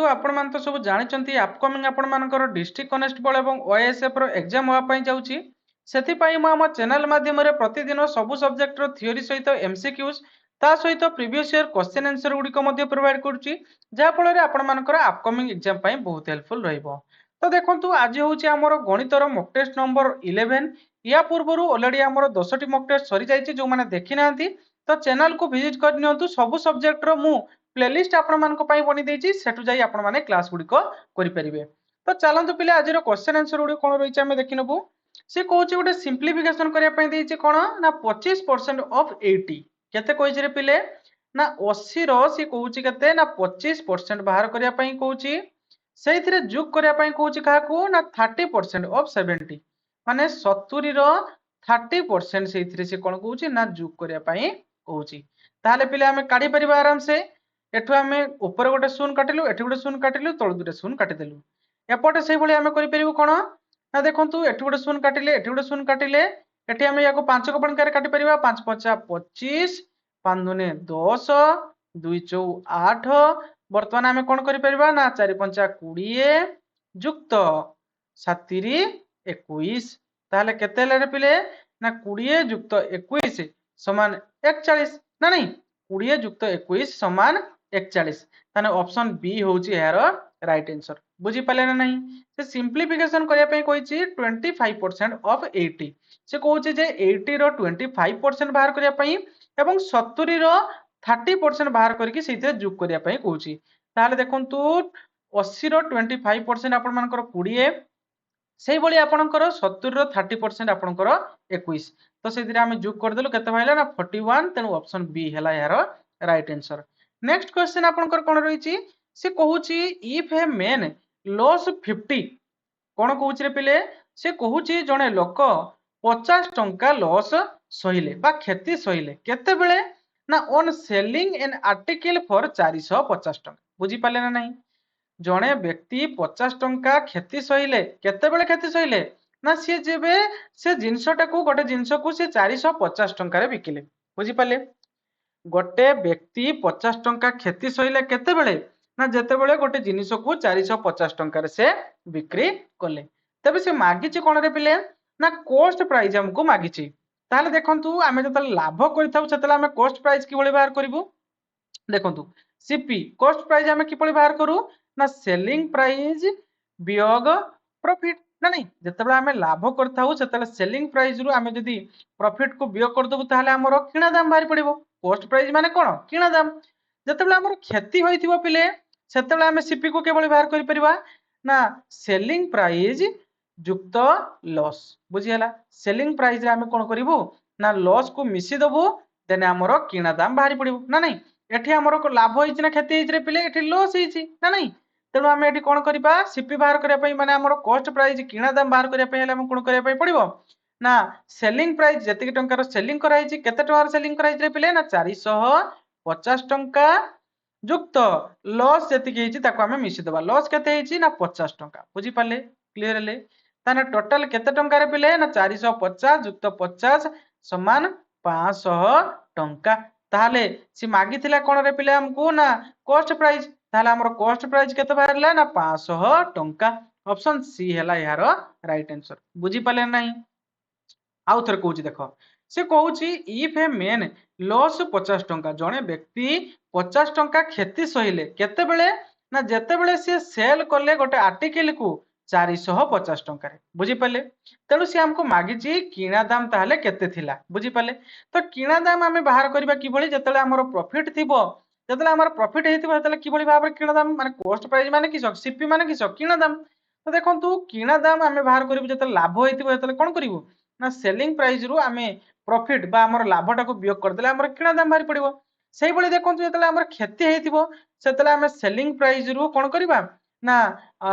आपण मान तो सब जानिचंती अपकमिंग आपण मानकर डिस्ट्रिक्ट कनेस्टेबल एवं ओएसएफ रो एग्जाम होआ पई जाउची सेति पई म हम चैनल माध्यम रे प्रतिदिन सब सब्जेक्ट रो थ्योरी सहित एमसीक्यूज ता सहित प्रीवियस ईयर क्वेश्चन आंसर गुडी को मध्ये प्रोवाइड करूची जा फल रे आपण मानकर अपकमिंग एग्जाम पई बहुत हेल्पफुल रहइबो। तो देखंतु आज होउची हमर गणित रो मॉक टेस्ट नंबर 11 या पूर्वरु ऑलरेडी हमर 10 टी मॉक टेस्ट सरी जाईची जो माने देखि नांती तो चैनल को विजिट कर नियंतु सब सब्जेक्ट रो मु प्लेलिस्ट आपण मानको पई बनि देछि सेटु जाई आपण माने क्लास गुडी को करि परिबे। तो चलंतु पिले आज रो क्वेश्चन आंसर गुडी कोन रहिछि हमें देखि नबु। से कहूछि गोटे सिंप्लिफिकेशन करिया पई देछि कोन ना 25% ऑफ 80 केते कहिछि रे पिले ना 80 रो से कहूछि केते ना 25% बाहर करिया पई कहूछि सेइथिरे जोग करिया पई कहूछि काहाकू ना 30% ऑफ 70 माने 70 रो 30% सेइथिरे से कोन कहूछि ना जोग करिया पई कहूछि। ताहाले पिले हमें काढी परिबा आराम से एठु आमे ऊपर गोटे शून्य काटिलु एठु गोटे शून्य काटिलु तळ दुटे शून्य काटि देलु एपटे सेहि भली आमे करि परिबु कोन ना देखंतु एठु गोटे शून्य काटिले एठु गोटे शून्य काटिले एठी आमे याको 5 को पणकार काटि परिबा 5 5 25 5 दुने 10 2 4 8 वर्तमान आमे कोन करि परिबा ना 4 5 20 युक्त 7 3 21 ताहाले केते ले रे पिले ना 20 युक्त 21 समान 41 ना नहीं 20 युक्त 21 समान 41 ताने ऑप्शन बी होउची यार राइट आंसर बुझी पाले ना नहीं। से सिंप्लिफिकेशन करिया पई कहिची 25% ऑफ 80 से कहूची जे 80 रो 25% बाहर करिया पई एवं 70 रो 30% बाहर करके सेते जोग करिया पई कहूची। ताले देखंतु 80 रो 25% आपण मानकर 20 सेही भली आपणकर 70 रो 30% आपणकर 21 तो सेदिरे हम जोग कर देलु केते भाइला ना 41 तेनु ऑप्शन बी हला यार राइट आंसर। नेक्स्ट क्वेश्चन आपणकर कोन रहिची से कहूची इफ ए मैन लॉस 50 कोन कहूची रे पिले से कहूची जणे लोक 50 टंका लॉस सहिले बा क्षति सहिले केते बेले ना on selling an article for 450 टंका बुझी पाले ना नहीं। जणे व्यक्ति 50 टंका क्षति सहिले केते बेले क्षति सहिले ना सी जेबे से जिंसटा को गोटे जिंस को से 450 टंका रे बिकिले बुझी पाले गोटे व्यक्ति 50 टंका क्षति सहिले केते बेले ना जेते बेले गोटे जिनिस को 450 टंका रे से बिक्री कले तबे से मागिछि कोन रे पिले ना कॉस्ट प्राइस हमको मागिछि। ताले देखंतु आमे जतले लाभ करिथाउ सेतले आमे कॉस्ट प्राइस कि बळे बाहर करिवु देखंतु सीपी कॉस्ट प्राइस आमे कि बळे बाहर करू ना सेलिंग प्राइस वियोग प्रॉफिट ना नहीं जेतेबेले आमे लाभ करथाउ सेतले सेलिंग प्राइस रु आमे जदी प्रॉफिट को वियोग कर दबु ताले हमरो किणा दाम बाहर पड़िबो कॉस्ट प्राइस माने कोन किणा दाम जेतेबेले हमरो क्षति होइथिबो पिले सेतेबेले आमे सीपी को केवल बाहर करि परिबा ना सेलिंग प्राइस युक्त लॉस बुझियला सेलिंग प्राइस रे आमे कोन करिवु ना लॉस को मिसी दबु देने हमरो किणा दाम बाहर पड़िबो ना नहीं एठी हमरो को लाभ होइछि ना क्षति होइछि रे पिले एठी लॉस होइछि ना नहीं तेणु आमे एठी कोन करिबा सीपी बाहर करिया पई माने हमरो कॉस्ट प्राइस किणा दाम बाहर करिया पई हले हम कोन करिया पई पड़िबो ना सेलिंग प्राइस जति टंका रो सेलिंग कराइछि केते टंका रो सेलिंग कराइछि रे पिले ना 450 टंका युक्त लॉस जति हेछि ताको आमे मिसी दबा लॉस केते हेछि ना 50 टंका बुझी पाले क्लियर ले ताने टोटल केते टंका रे पिले ना 450 युक्त 50 समान 500 टंका ताहाले सी मागिथिला कोन रे पिले हमकु ना कॉस्ट प्राइस ताहाले हमर कॉस्ट प्राइस केते बाहरला ना 500 टंका ऑप्शन सी हला यार राइट आंसर बुझी पाले नहीं। आउ थर कहूची देखो से कहूची इफ ए मैन लॉस 50 टंका जणे व्यक्ति 50 टंका क्षति सहिले केते बेले ना जेते बेले से सेल करले गोटे आर्टिकल को 450 टंका रे बुझी पाले तेनु से हमको मागिची किणा दाम ताहले केते थिला बुझी पाले तो किणा दाम हमें बाहर करबा कि भली जेतेले हमर प्रॉफिट थिबो जेतेले हमर प्रॉफिट हेतिबो जेतेले कि भली भाबरे किणा दाम माने कॉस्ट प्राइस माने कि सीपी माने कि किणा दाम तो देखंतु किणा दाम हमें बाहर करबो जेतेले लाभ हेतिबो जेतेले कोन करिवो ना सेलिंग प्राइस रु आमे प्रॉफिट बा हमर लाभटा को वियोग कर देले हमर किणा दाम बाहर पड़िबो सेही भली देखंतु जेतेले हमर क्षति हेतिबो सेतेले आमे सेलिंग प्राइस रु कोन करबा ना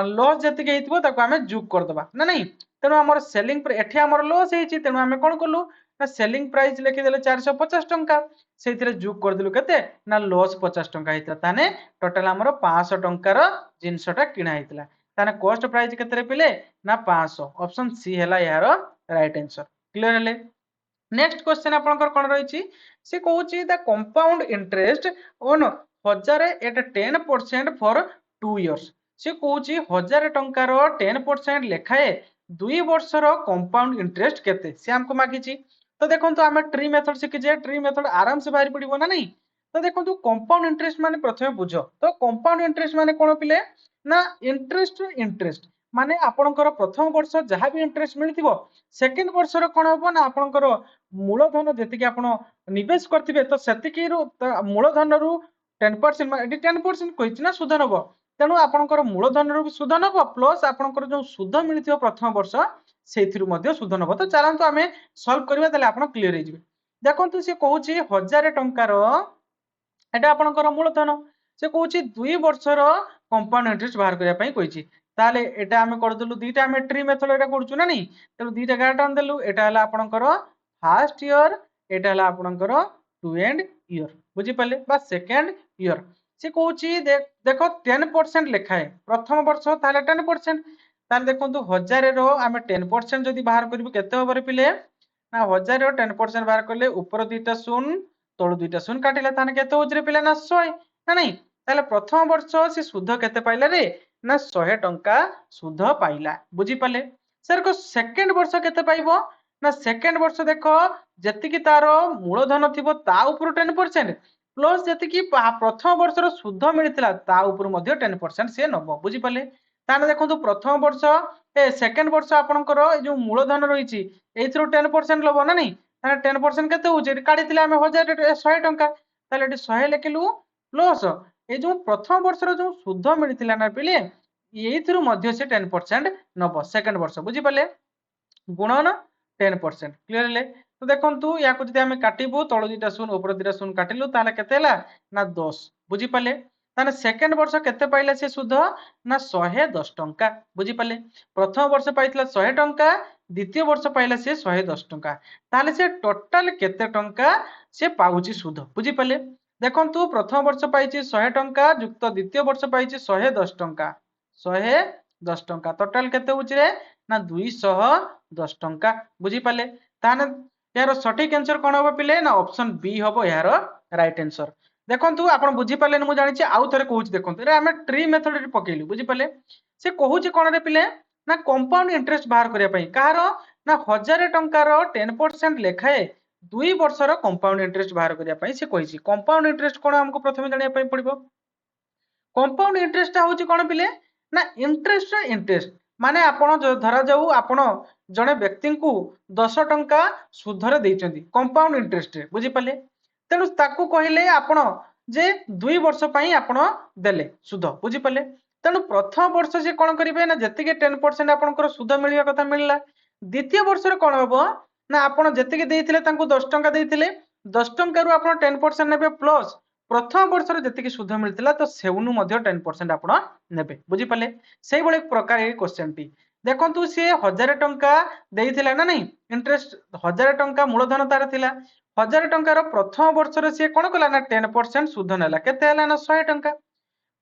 लॉस जति के हेतिबो ताको आमे जोग कर दबा ना नहीं तेनु हमर सेलिंग एठी हमर लॉस हेछि तेनु आमे कोन करलु ना सेलिंग प्राइस लिखि देले 450 टंका सेथिरे जोग कर देलु केते ना लॉस 50 टंका हेतिला ताने टोटल हमर 500 टंका रो जिंसटा किणा हेतिला ताने कॉस्ट प्राइस केते रे पिले ना 500 ऑप्शन सी हला यार राइट आंसर क्लियर हले। नेक्स्ट क्वेश्चन आपनकर कोन रहिछि से कहूछि the compound interest on 1000 at 10% for 2 years से कहूची 1000 टंकार 10% लेखाए 2 वर्षर कंपाउंड इंटरेस्ट केते से हमको मागिची। तो देखो तो आम ट्री मेथड शिखीजे ट्री मेथड आराम से बाहर पड़ो ना नहीं। तो देखो कंपाउंड इंटरेस्ट माने प्रथम बुझ तो कंपाउंड इंटरेस्ट माने कौन पिले ना इंटरेस्ट इंटरेस्ट माने आपणकर प्रथम वर्ष जहाँ भी इंटरेस्ट मिलथिबो सेकंड वर्षर कौन हम ना आपणकर मूलधन जी आप निवेश करथिबे तो सेतिकी मूलधन रु 10% 10% कही ना सुध नब तेणु आपणकर मूलधन रु सुध नब प्लस आपणकर जो सुध मिलथिबो प्रथम वर्ष सेथिरु मध्ये सुध नब। तो चलंतु आमे सॉल्व करबा ताले आपण क्लियर हे जिवे। देखंतु से कहूची 1000 टंकार एटा आपणकर मूलधन से कहूची 2 वर्षर कंपाउंड इंटरेस्ट बाहर करिया पई कहिची ताले एटा आमे करदलु दीटा आमे ट्री मेथड एटा करछु ना नहीं तेणु दीटा गाटान देलु एटा हला आपणकर फर्स्ट ईयर एटा हला आपणकर 2 एंड ईयर बुझी पाले बा सेकंड ईयर से कहूची देखो 10% लेखाए प्रथम वर्ष ताले 10% ताले देखंतु 1000 रो आमे 10% जदी बाहर करबु केते होबरे पिले ना 1000 रो 10% बाहर करले ऊपर दुईटा शून्य तळु दुईटा शून्य काटिला ताने केते होजरे पिले ना 100 ना नहीं ताले प्रथम वर्ष से सुध केते पाइला रे ना 100 टंका सुध पाइला बुझी पाले। सर को सेकंड वर्ष केते पाइबो ना सेकंड वर्ष देखो जतिकी तार मूलधन थिबो ता ऊपर 10% प्लस जतिकी प्रथम वर्षर सुध मिलथिला ता ऊपर मध्ये 10% से नबो बुझी पाले। ताने देखंतु प्रथम वर्ष सेकंड वर्ष आपनकर जो मूलधन रहिची एथरो 10% लबो ना नहीं ताने 10% केते होचे काढिथिले आमे 1000 100 टंका ताले एटी 100 लेखिलु प्लस ए जो प्रथम वर्षर जो सुध मिलथिला ना पिले एथरो मध्ये से 10% नबो सेकंड वर्ष बुझी पाले गुणन 10% क्लियर ले। तो देखंतु या को जदि आमे काटिबो तळ दिटा शून्य ऊपर दिटा शून्य काटिलु ताले केते हला ना 10 बुझी पाले ताने सेकंड वर्ष केते पाइला से सुध ना 110 टंका बुझी पाले प्रथम वर्ष पाइतला 100 टंका द्वितीय वर्ष पाइला से 110 टंका ताले से टोटल केते टंका से पाउची सुध बुझी पाले देखंतु प्रथम वर्ष पाइची 100 टंका युक्त द्वितीय वर्ष पाइची 110 टंका 110 टंका टोटल केते होची रे ना 210 टंका बुझी पाले ताने यार सठिक आंसर कोन होबो पिले ना ऑप्शन बी होबो यार राइट आंसर। देखंतु आपण बुझी पाले मु जानि छी आउ थरे कहूची देखंतु रे हमें ट्री मेथड रे पकेलु बुझी पाले से कहूची कोन रे पिले ना कंपाउंड इंटरेस्ट बाहर करिया पई कहार ना 1000 टंकार 10% लेखाए 2 वर्षर कंपाउंड इंटरेस्ट बाहर करिया पई से कहिची कंपाउंड इंटरेस्ट कोन हमको प्रथमे जानिया पई पड़िबो कंपाउंड इंटरेस्ट होची कोन पिले ना इंटरेस्ट इंटरेस्ट माने आपण धरा जाऊ आपण जने व्यक्ति को 10 टंका सुधरे देइचंदी कंपाउंड इंटरेस्ट रे बुझी पाले तेनु ताकू कहिले आपण जे 2 वर्ष पई आपण देले सुध बुझी पाले तेनु प्रथम वर्ष से कोन करिवे ना जतिके 10% आपनकर सुध मिलिया कथा मिलला द्वितीय वर्ष रे कोन होबो ना आपण जतिके देइथिले तांको 10 टंका देइथिले 10 टंका रु आपण 10% नेबे प्लस प्रथम वर्ष रे जतिके सुध मिलतिला तो सेउनु मध्ये 10% आपण नेबे बुझी पाले सेही बळे प्रकार ए क्वेश्चन टी देखंतु से 1000 टंका देइथिला ना नहीं इंटरेस्ट 1000 टंका मूलधन तार थिला 1000 टंकार प्रथम वर्ष रे से कोन कला ना 10% सुध नेला केते हला ना 100 टंका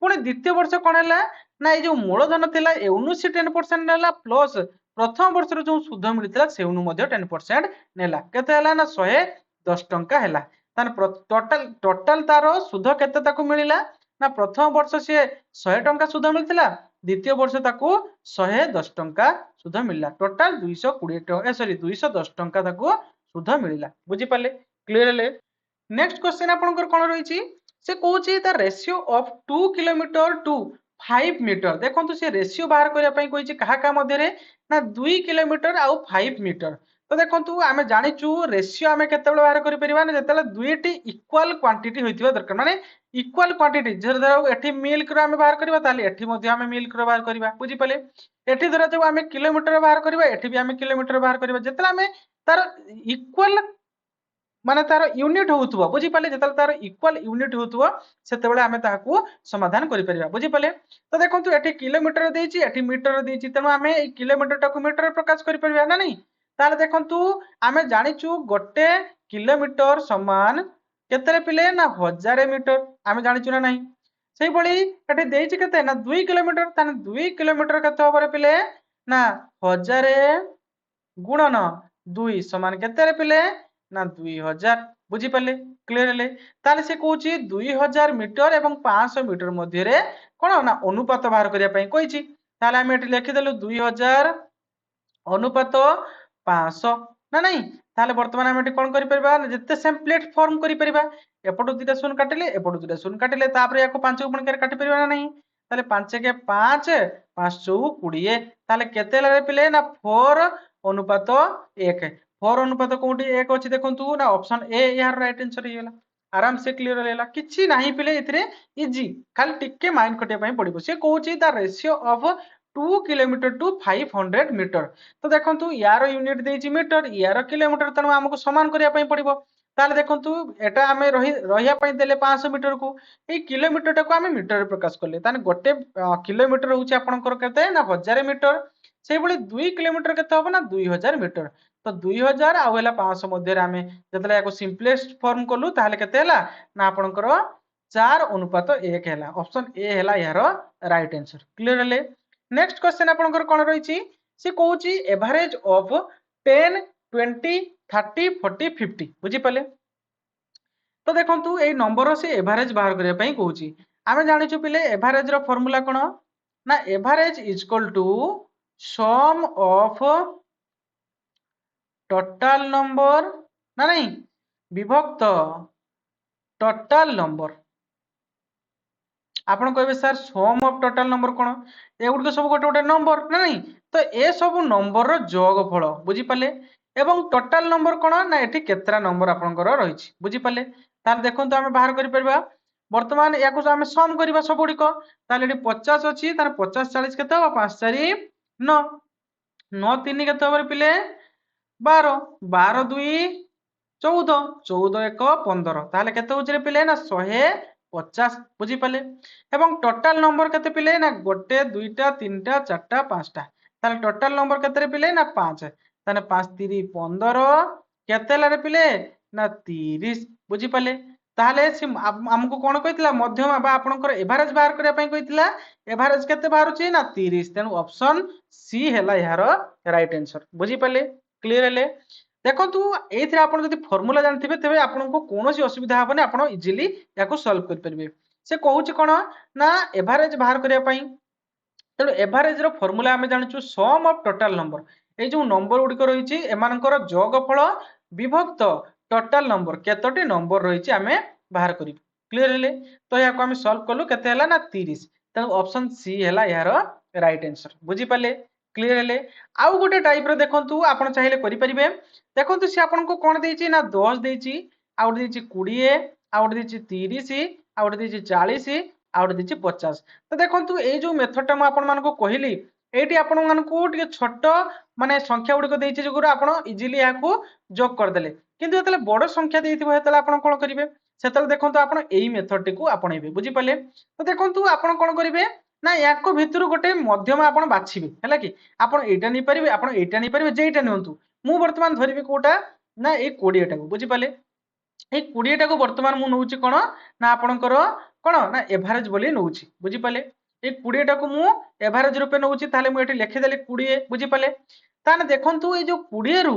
पुणी द्वितीय वर्ष कोन हला ना ए जो मूलधन थिला एउनु से 10% नेला प्लस प्रथम वर्ष रे जो सुध मिलतिला सेउनु मध्ये 10% नेला केते हला ना 110 टंका हला तान टोटल टोटल तार सुध केते ताकू मिलिला ना प्रथम वर्ष से 100 टंका सुध मिलतिला द्वितीय वर्ष ताकू 110 टंका सुध मिलला टोटल 220 टंका सॉरी 210 टंका ताकू सुध मिलला बुझी पाले क्लियर ले। नेक्स्ट क्वेश्चन आपनकर कोन रहिची से कहूची the ratio of 2 kilometre to 5 metre देखंतु से रेशियो बाहर करिया पई कहिची कहा का मध्ये रे ना 2 किलोमीटर आउ 5 मीटर तो देखंतु आमे जानिचु रेशियो आमे केतेबेले बाहर करि परिबा ना जेतेले दुईटी इक्वल क्वांटिटी होइतिबा दरकार माने इक्वल क्वांटिटी जर धरो एठी मिल्क रो आमे बाहर करिबा ताले एठी मध्ये आमे मिल्क रो बाहर करिबा बुझी पाले एठी धरो जो आमे किलोमीटर बाहर करिबा एठी भी आमे किलोमीटर बाहर करिबा जेतेले आमे तार इक्वल माने तार यूनिट होउतबो बुझी पाले जेतेले तार इक्वल यूनिट होउतबो सेतेबेले आमे ताहाकू समाधान करि परिबा बुझी पाले। तो देखंतु एठी किलोमीटर देइची एठी मीटर देइची तेनु आमे ए किलोमीटर टाकू मीटर रे प्रकाश करि परिबा ना नहीं ताले देखंतु आमे जानिचु गोटे किलोमीटर समान केतरे पिले ना 1000 मीटर आमे जानिचु ना नहीं सेही बळी एठी देइची केते ना 2 किलोमीटर ताने 2 किलोमीटर केते होबरे पिले ना 1000 गुणन 2 समान केतरे पिले ना 2000 बुझी पाले क्लियर हेले ताले से कहूची 2000 मीटर एवं 500 मीटर मध्य रे कोन ना अनुपात बाहर करिया पई कहिची ताले हम एठी लिखि देलु 2000 अनुपात 500 ना नहीं ताले वर्तमान हम एठी कोन करि परबा जत्ते सेम्पलेट फॉर्म करि परबा एपटु दुटा शून्य काटिले एपटु दुटा शून्य काटिले तापर याको 5 गुण कर काटि परबा ना नहीं ताले 5 के 5 5 चौ 20 ताले केते लारे पिले ना 4 अनुपात 1 4 अनुपात कोठी 1 अछि देखंतु ना ऑप्शन ए यार राइट आंसर हिला आराम से क्लियर होला किछि नाही पिले इथरे इजी खाली टिके माइंड कटिया पई पडिबो से कहूची the ratio of 2 kilometre to 500 metre तो देखंतु यार यूनिट देछि मीटर यार किलोमीटर तनु हमको समान करिया पई पडिबो ताले देखंतु एटा हमें रहिया पई देले 500 मीटर को ए किलोमीटर टाको हमें मीटर रे प्रकाश करले ताने गोटे किलोमीटर होची आपनकर केते ना 1000 मीटर सेही बळी 2 किलोमीटर केते होबो ना 2000 मीटर तो 2000 आ होला 500 मध्ये रे हमें जतले याको सिंपलेस्ट फॉर्म करलु ताले केते हला ना आपनकर 4 अनुपात 1 हला ऑप्शन ए हला यार राइट आंसर क्लियर हले नेक्स्ट क्वेश्चन आपनकर कोन रहिची से कहूची एवरेज ऑफ 10 20 30 40 50 बुझी पाले तो देखंतु ए नंबर से एवरेज बाहर करिया पई कहूची आमे जानिछु पिले एवरेज रो फार्मूला कोन ना average is equal to sum of total number ना नहीं विभक्त टोटल नंबर आपण कहबे sir sum of total number कोन एगुड के सब गोटे गोटे नंबर ना नहीं तो ए सब नंबर रो जोगफल बुझी पाले एवं टोटल नंबर कोन ना एठी केतरा नंबर आपनकर रहिछि बुझी पाले तार देखंतु हमें बाहर करि परबा वर्तमान याको हमें सम करबा सब गुडी को ताले एठी 50 अछि तार 50 40 केते हो 5 4 9 9 3 केते हो पिले 12 12 2 14 14 1 15 ताले केते होछि रे पिले ना 150 बुझी पाले एवं टोटल नंबर केते पिले ना गोटे दुईटा तीनटा चारटा पांचटा ताले टोटल नंबर केते रे पिले ना 5 ताने 5 3 15 केते लारे पिले ना 30 बुझी पाले ताले हमको कोन कहितला मध्यम बा आपनकर एवरेज बाहर करिया पई कहितला एवरेज केते बाहरुची ना 30 तेनु ऑप्शन सी हैला यार राइट आंसर बुझी पाले क्लियर हेले देखंतु एथि आपण जदि फार्मूला जानथिबे तबे आपनको कोनोसी असुविधा हबने आपण इजीली याको सॉल्व कर परबे से कहूची कोन ना एवरेज बाहर करिया पई तेनु एवरेज रो फार्मूला हमें जानछु सम ऑफ टोटल नंबर ए जो नंबर गुडी को रहिछि एमानकर जोगफल विभक्त टोटल नंबर केतोटी नंबर रहिछि हमें बाहर करिब क्लियर हेले तो याको हमें सॉल्व करलु केते हला ना 30 तेनु ऑप्शन सी हला यार राइट आंसर बुझी पाले क्लियर हेले आउ गोटे टाइप रो देखंतु आपण चाहिले करि परिबे देखंतु से आपन को कोन देछि ना 10 देछि आउट देछि 20 आउट देछि 30 आउट देछि 40 आउट देछि 50 तो देखंतु ए जो मेथड टा म आपन मान को कहिली एटी आपन मान को टिके छोट माने संख्या गुडी को देछि जो आपन इजीली याको जोग कर देले किंतु एतले बड़ संख्या देइथिबो एतले आपन कोन करिवे सेतले देखंतु आपन एई मेथड टी को आपणेबे बुझी पाले तो देखंतु आपन कोन करिवे ना याको भितरु गोटे मध्यम आपन बाछिबे हैला कि आपन एटा नै परिबे आपन एटा नै परिबे जेइटा नियंतु मु वर्तमान धरिबे कोटा ना ए 20 टा को बुझी पाले ए 20 टा को वर्तमान मु नउची कोन ना आपनकर कोन ना एवरेज बोली नउची बुझी पाले ए 20 टा को मु एवरेज रूपे नउची ताले मु एठी लिखि देली 20 बुझी पाले ताने देखंतु ए जो 20 रु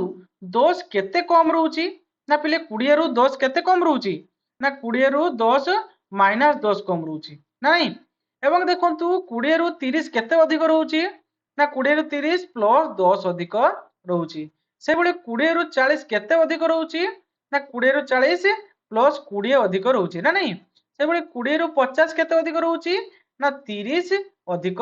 10 केते कम रहउची ना पिले 20 रु 10 केते कम रहउची ना 20 रु 10 माइनस 10 कम रहउची नाही एवं देखंतु 20 रु 30 केते अधिक रहउची ना 20 रु 30 प्लस 10 अधिक रहउची से बळे 20 रु 40 केते अधिक रहउची ना 20 रु 40 प्लस 20 अधिक रहउची ना नाही से बळे 20 रु 50 केते अधिक रहउची ना 30 अधिक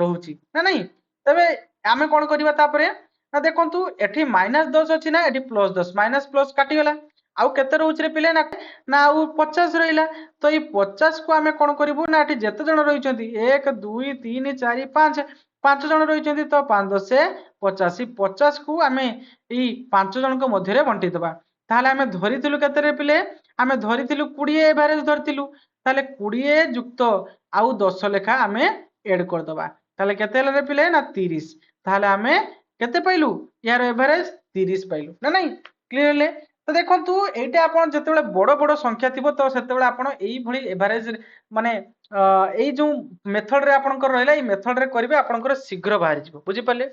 रहउची ना नाही तबे आमे कोन करबा तापरे ना देखंतु एठी -10 अछि ना एठी +10 माइनस प्लस काटी गेला आउ केते रहउची रे पिले ना ना आउ 50 रहिला तो ई 50 को आमे कोन करबो ना एठी जेते जण रहिचंती 1 2 3 4 5 5 जण रहिचंती तो 5 10 से 50 50 को आमे ई 5 जण को मध्य रे बंटी दबा ताले आमे धरिथिलु केते रे पिले आमे धरिथिलु 20 एवरेज धरिथिलु ताले 20 युक्त आउ 10 लेखा आमे ऐड कर दबा ताले केते रे पिले ना 30 ताले आमे केते पाइलु यार एवरेज 30 पाइलु ना नहीं क्लियरली तो देखंतु एटा आपण जतेबेले बड़ बड़ संख्या थिबो तो सेतेबेले आपण एई भली एवरेज माने एई जो मेथड रे आपनकर रहला एई मेथड रे करिवे आपनकर शीघ्र बाहर जिवो बुझी पाले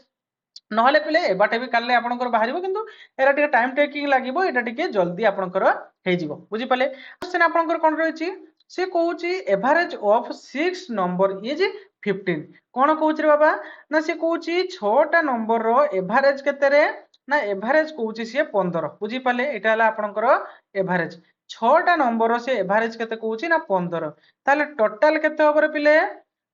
নহলে পিले एबाटे भी काले आपनकर बाहरिबो किंतु एरा टिके टाइम टेकिंग लागिबो एटा टिके जल्दी आपनकर हे जिवो बुझि पाले क्वेश्चन आपनकर कोन रहिछि से कहूछि एवरेज ऑफ 6 नंबर इज 15 कोन कहूछि रे बाबा ना से कहूछि 6 टा नंबर रो एवरेज केते रे ना एवरेज कहूछि से 15 बुझि पाले एटा हला आपनकर एवरेज 6 टा नंबर रो से एवरेज केते कहूछि ना 15 ताले टोटल केते होबो रे पिले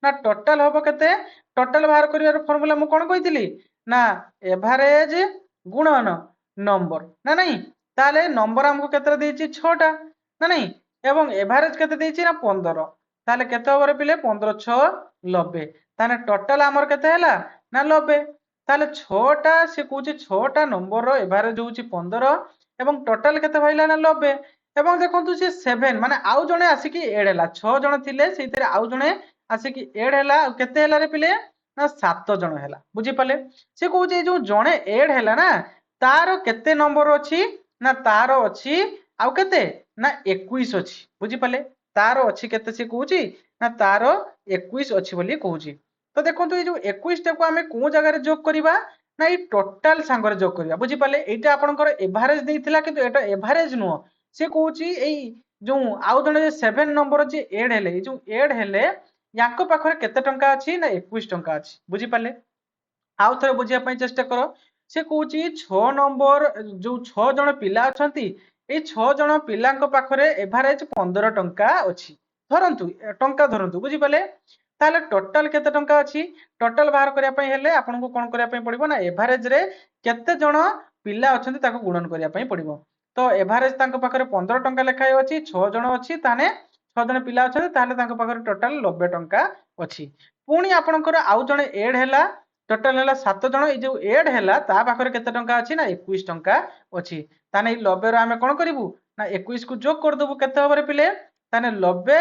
ना टोटल होबो केते टोटल बाहर करिवार फार्मूला मु कोन कहितली ना एवरेज गुणन नंबर ना नहीं ताले नंबर हमको केते देछि 6 टा ना नहीं एवं एवरेज केते देछि ना 15 ताले केते होबो रे पिले 15 6 90 ताने टोटल हमर केते हैला ना 90 ताले 6 टा से कहूछि 6 टा नंबर रो एवरेज होछि 15 एवं टोटल केते भइला ना 90 एवं देखंतु से 7 माने आउ जणे आसी कि ऐड हैला 6 जण थिले सेइतरे आउ जणे आसी कि ऐड हैला केते हैला रे पिले ना 7 जण हैला बुझि पाले से कहूछि जो जणे ऐड हैला ना तारो केते नंबर अछि ना तारो अछि आउ केते ना 21 अछि बुझि पाले तारो अछि केते से कहूछि ना तारो 21 अछि बोली कहूछि तो देखंतु ए जो 21 टा को हमें को जगह रे जोग करिबा ना ई टोटल संग रे जोग करिबा बुझि पाले एटा आपनकर एवरेज देइथिला किंतु एटा एवरेज नुह से कहूछि एई जो आउ जणे 7 नंबर जे ऐड हेले ए जो ऐड हेले याको पाखरे केते टंका अछि ना 21 टंका अछि बुझि पाले आउ थरे बुझिया पई चेष्टा करो से कहूछि 6 नंबर जो 6 जण पिला अछंती ए 6 जण पिलांक पाखरे एवरेज 15 टंका अछि धरंतु टंका धरंतु बुझि पाले ताले टोटल केते टंका अछि टोटल बाहर करिया पई हेले आपन को कोन करिया पई पड़िबो ना एवरेज रे केते जण पिला अछंती ताको गुणन करिया पई पड़िबो तो एवरेज तांक पाखरे 15 टंका लेखाय अछि 6 जण अछि ताने 6 जण पिला अछंती ताले तांक पाखरे टोटल 90 टंका अछि पुणी आपनकर आउ जण ऐड हैला टोटल हैला 7 जण ए जो ऐड हैला ता पाखरे केते टंका अछि ना 21 टंका अछि ताने 90 रो हमें कोन करिवु ना 21 को जोग कर देबु केते होबरे पिले ताने 90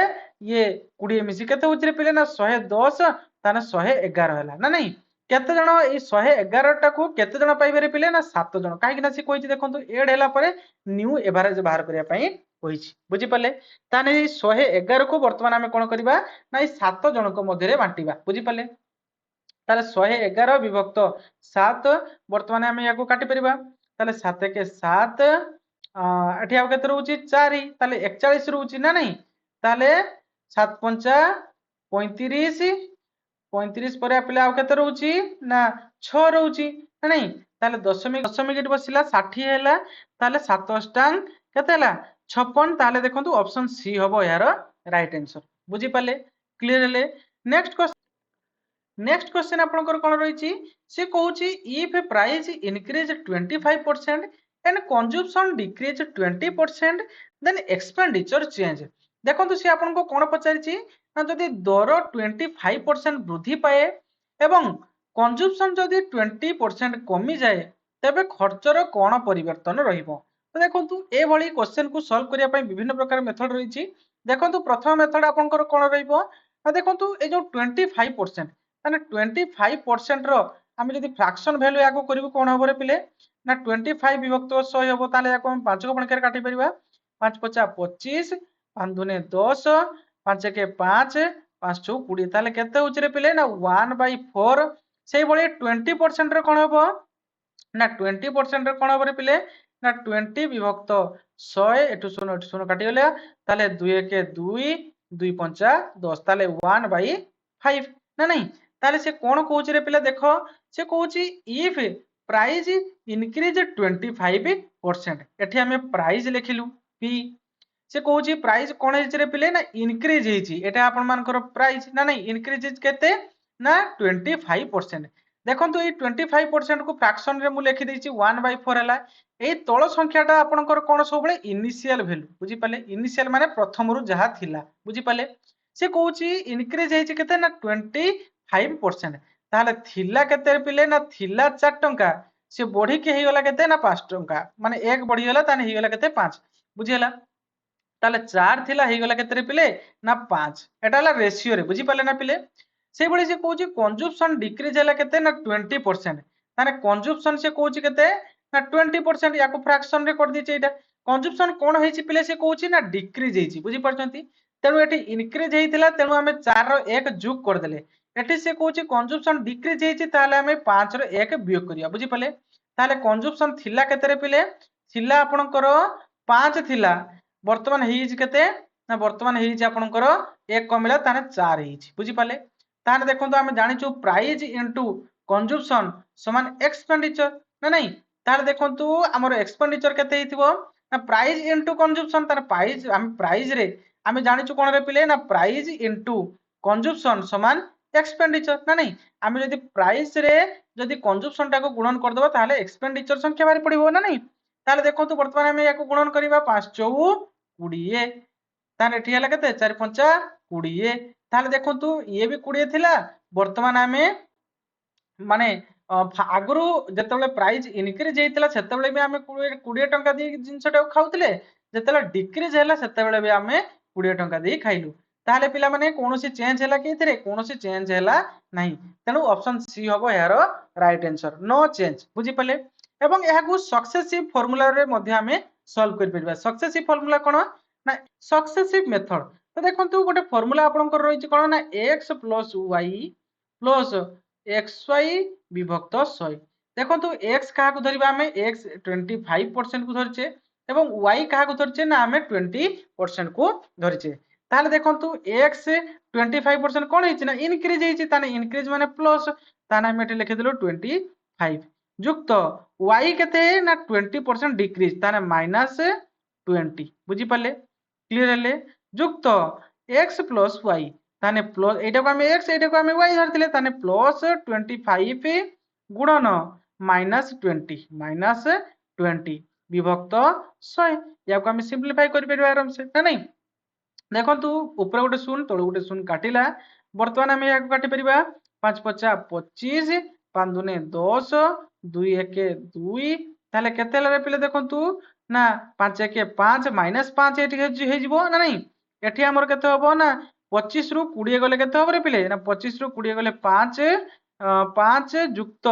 ये 20 मिसी केते होछि रे पिले ना 110 ताने 111 हैला ना नहीं केते जण ए 111 टा को केते जण पाइबे रे पिले ना 7 जण काहे कि ना से कहिछि देखंतु ऐड हैला परे न्यू एवरेज बाहर करिया पई कहिछि बुझि पाले ताने 111 को वर्तमान हमें कोन करबा ना ए 7 जण को मध्ये रे बांटीबा बुझि पाले ताले 111 विभक्त 7 वर्तमान हमें याको काटी परिबा ताले 7 के 7 एठी आउ केते रहउची 4 ताले 41 रहउची ना नहीं ताले 7 पंचा 35 35 पर आपले आउ केते रहउची ना 6 रहउची ना नहीं ताले दशमिक दशमिक एठी बसिला 60 हैला ताले 7 अष्टांग केते हैला 56 ताले देखंतु ऑप्शन सी हबो यार राइट आंसर बुझी पाले क्लियर हेले नेक्स्ट क्वेश्चन आपनकर कोन रहिची से कहूची if price increase 25% and consumption decrease 20% then expenditure change देखंतु से आपनको कोन पचारिची ना जदी दर 25% वृद्धि पाए एवं कंजम्पशन जदी 20% कमी जाए तबे खर्चर कोन परिवर्तन रहिबो तो देखंतु ए भली क्वेश्चन को सॉल्व करिया पई विभिन्न प्रकार मेथड रहिची देखंतु प्रथम मेथड आपनकर कोन रहिबो ना देखंतु ए जो 25% ताने 25% रो हम जदी फ्रैक्शन वैल्यू याको करिवो कोन हबो रे पिले ना 25 विभक्त 100 हबो ताले याको हम 5 को बणकर काटी परिबा 5 50 25 5 दुने 10 5 के 5 5 6 20 ताले केते होची रे पिले ना 1/4 सेही भली 20% रो कोन हबो ना 20% रो कोन हबो रे पिले ना 20 विभक्त 100 एटु 0 काटी गले ताले 2 के 2 2 पंचा 10 ताले 1/5 ना नहीं ताले से कोन कहूची रे पिला देखो से कहूची इफ प्राइस इंक्रीज 25% एठी हमें प्राइस लिखिलु पी से कहूची प्राइस कोन हेची रे पिले ना इंक्रीज हेची एटा आपन मानकर प्राइस ना नहीं इंक्रीज केते ना 25% देखंतु ए 25% को फ्रैक्शन रे मु लिखि देछि 1/4 हला ए तळ संख्याटा आपनकर कोन सबले इनिशियल वैल्यू बुझी पाले इनिशियल माने प्रथम रु जहा थिला बुझी पाले से कहूची इंक्रीज हेची केते ना 25% ताले थिला केते पिले ना थिला 4 टंका से बढ़ी के हेगला केते ना 5 टंका माने 1 बढ़ी गला ताने हेगला केते 5 बुझियला ताले 4 थिला हेगला केते पिले ना 5 एटा हला रेशियो रे बुझी पाले ना पिले से बळी से कहूची कंजम्पशन डिक्रीज हला केते ना 20% ताने कंजम्पशन से कहूची केते ना 20% याको फ्रैक्शन रे कर दिछि एटा कंजम्पशन कोन हेछि पिले से कहूची ना डिक्रीज हेछि बुझी परछंती तेनु एठी इंक्रीज हेइतिला तेनु हमें 4 रो 1 जोग कर देले एठी से कहूची कंजम्पशन डिक्रीज हेची ताले हमें 5 रो 1 वियोग करिया बुझी पले ताले कंजम्पशन थिला केते रे पिले थिला आपनकर 5 थिला वर्तमान हेइज केते ना वर्तमान हेइज आपनकर 1 कमिला ताने 4 हेइची बुझी पले ताने देखंतु हमें जानिचु प्राइस इनटू कंजम्पशन समान एक्सपेंडिचर ना नहीं ताले देखंतु हमर एक्सपेंडिचर केते हेतिबो ना प्राइस इनटू कंजम्पशन ताने प्राइस हम प्राइस रे हमें जानिचु कोन रे पिले ना प्राइस इनटू कंजम्पशन समान एक्सपेंडिचर ना नहीं आम जदि प्राइस रे जदि कंजम्पशन टाको गुणन कर दबा ताले एक्सपेंडिचर संख्या बारी पड़िबो ना नहीं ताले देखंतु वर्तमान हम याको गुणन करिबा 5 चौ 20 ताले एठी हला केते 4 5 20 ताले देखंतु ये भी 20 थिला वर्तमान हमें माने आगु जिते प्राइस इनक्रीज होता से भी आम 20 टंका दी जिनटा खाऊले जिते डिक्रीज है से भी आम 20 टंका दी खाइलु ताले पिला माने कोनोसी चेंज हैला केथिरे कोनोसी चेंज हैला नहीं तेणु ऑप्शन सी हबो यार राइट आंसर नो चेंज बुझी पले एवं एहाकु सक्सेसिव फार्मूला रे मध्ये हमें सॉल्व कर परबा सक्सेसिव फार्मूला कोन ना सक्सेसिव मेथड तो देखंतु गोटे फार्मूला आपनकर रहिछि कोन ना x + y प्लस xy विभक्त 100 देखंतु x कहा को धरिबा हमें x 25% को धरछे एवं y कहा को धरछे ना हमें 20% को धरछे ताले देखंतु x 25% कोन हेछि ना इनक्रीज हेछि ताने इनक्रीज माने प्लस ताने हम एठी लिखि देलो 25 युक्त y केते ना 20% डिक्रीज ताने -20 बुझी पले क्लियर हेले युक्त x + y ताने प्लस एटा को हम x एटा को हम y धरथिले ताने प्लस 25 गुणन -20 विभक्त 100 या को हम सिंपलीफाई करि परबा आराम से ना नहीं देखंतु ऊपर गोटे शून्य तळ गोटे शून्य काटिला वर्तमान हम या काटि परिबा 5 5 25 5 2 10 2 1 2 ताले केते रे पिले देखंतु ना 5 1 5 -5 एठी हे जिवो ना नहीं एठी हमर केते होबो ना 25 रु 20 गले केते होबो रे पिले ना 25 रु 20 गले 5 5 युक्त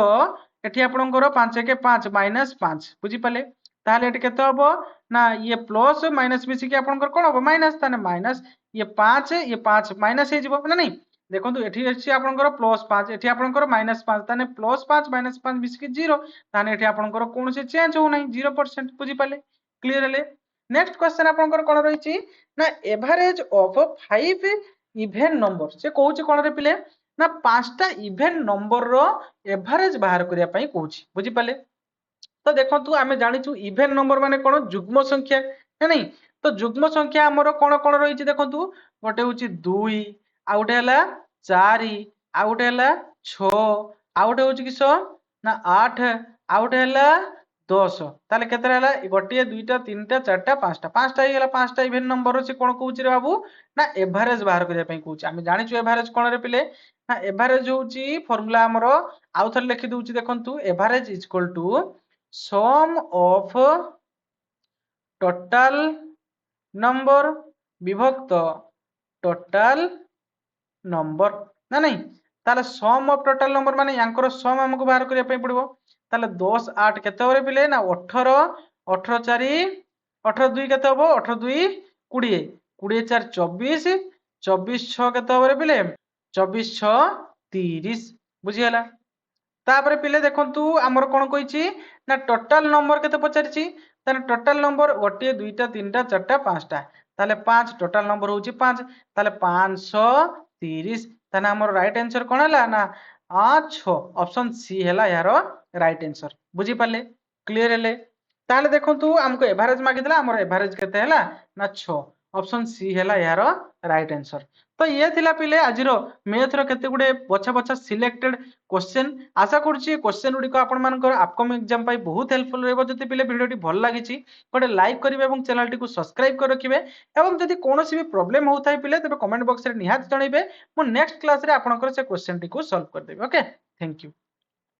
एठी आपनकर 5 1 5 -5 बुझी पाले ताले एठी केते होबो ना ये प्लस माइनस मिसी के आपनकर कोन होबो माइनस ताने माइनस ये 5 माइनस हे जिवो ना नहीं देखंतु एठी अछि आपनकर +5 एठी आपनकर -5 ताने +5 -5 मिसी के 0 ताने एठी आपनकर कोनोसी चेंज हो नाही 0% बुझी पाले क्लियर हेले नेक्स्ट क्वेश्चन आपनकर कोन रहिछि ना एवरेज ऑफ 5 इवन नंबर से कहूछि कोन रे पिले ना 5टा इवन नंबर रो एवरेज बाहर करिया पई कहूछि बुझी पाले तो देखंतु आमे जानिछु इवन नंबर माने कोन जुग्म संख्या है नहीं तो जुग्म संख्या हमर कोन कोन रहिछि देखंतु गोटे होछि 2 आ गोटे हला 4 आ गोटे हला 6 आ गोटे होछि किसो ना 8 आ गोटे हला 10 ताले केतरा हला गोटे दुईटा तीनटा चारटा पांचटा पांचटा हे हला पांचटा इवन नंबर से कोन कहूछि रे बाबू ना एवरेज बाहर करिया पई कहूछि आमे जानिछु एवरेज कोन रे पिले ना एवरेज होछि फार्मूला हमर आउथर लिखि दउछि देखंतु average is equal to sum of total number विभक्त टोटल नंबर ना नहीं ताले सम ऑफ टोटल नंबर माने यांकर सम हमको बाहर करिया पई पड़िबो ताले 10 8 केते होरे पिले ना 18 18 4 18 2 केते होबो 18 2 20 20 4 24 24 6 केते होरे पिले 24 6 30 बुझी हला तापर पिले देखंतु हमर कोन कहिछि ना टोटल नंबर केते पचारिछि ताने टोटल नंबर गोटे दुईटा तीनटा चारटा पांचटा ताले 5 टोटल नंबर होछि 5 ताले 530 ताने हमर राइट आंसर कोन हला ना 6 ऑप्शन सी हला यार राइट आंसर बुझी पाले क्लियर हेले ताले देखंतु हमको एवरेज मागिदला हमर एवरेज केते हला ना 6 ऑप्शन सी हला यार राइट आंसर तो ये थिला पिले आजिरो मैथ रो केते गुडे बछा बछा सिलेक्टेड क्वेश्चन आशा करछि क्वेश्चन गुडी को आपण मानकर अपकमिंग एग्जाम पाई बहुत हेल्पफुल रहबो जति पिले वीडियोटी भल लागिछि गोटे लाइक करिवे एवं चैनल टी को सब्सक्राइब कर रखिबे एवं जदि कोनोसी भी प्रॉब्लम होताय पिले तबे कमेंट बॉक्स रे निहात जणैबे मो नेक्स्ट क्लास रे आपनकर से क्वेश्चन टी को सॉल्व कर देबे ओके थैंक यू